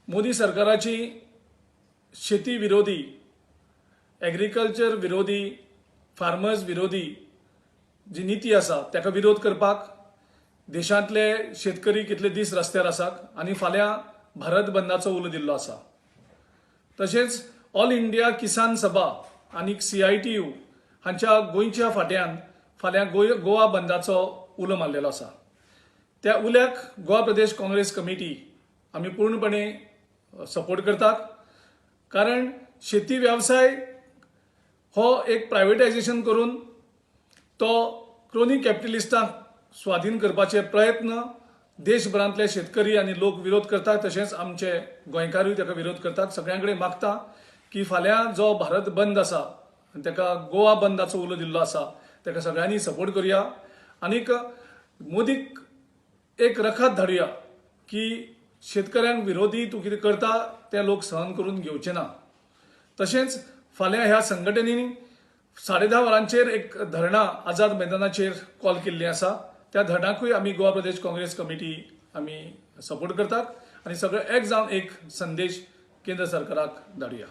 मोदी सरकाराची शेती विरोधी, एग्रीकल्चर विरोधी, फार्मर्स विरोधी जी नीती आसा ताका विरोध करपाक देशांतले शेतकरी कितले दीस रस्त्यार आसात आनी फाल्यां भारत बंदाचो उलो दिल्लो आसा। तशेंच ऑल इंडिया किसान सभा आनी CITU हांच्या गोंयच्या फाट्यान फाल्यां गोवा बंदाचो उलो मारलेलो आसा। त्या उल्याक गोवा प्रदेश काँग्रेस कमिटी आमी पूर्णपणे सपोर्ट करतात, कारण शेती वेवसाय हो एक प्रायवेटायझेशन करून तो क्रोनी कॅपिटलिस्टांक स्वाधीन करपाचे प्रयत्न देशभरांतले शेतकरी आनी लोक विरोध करतात। तशेंच आमचे गोंयकारूय ताका विरोध करतात। सगळ्यां कडेन मागता की फाल्यां जो भारत बंद आसा ताका गोवा बंदाचो उलो दिल्लो आसा ताका सगळ्यांनी सपोर्ट करुया आनीक मोदीक एक रखत धाडुया की शेतकऱ्यांक विरोधी तूं कितें करता ते लोक सहन करून घेवचे ना। तशेंच फाल्यां ह्या संघटनेनी 10:30 वरांचेर एक धरणां आझाद मैदानाचेर कॉल केल्ली आसा। त्या धरणाकूय आमी गोवा प्रदेश काँग्रेस कमिटी आमी सपोर्ट करतात आनी सगळे एक जावन एक संदेश केंद्र सरकाराक धाडुया।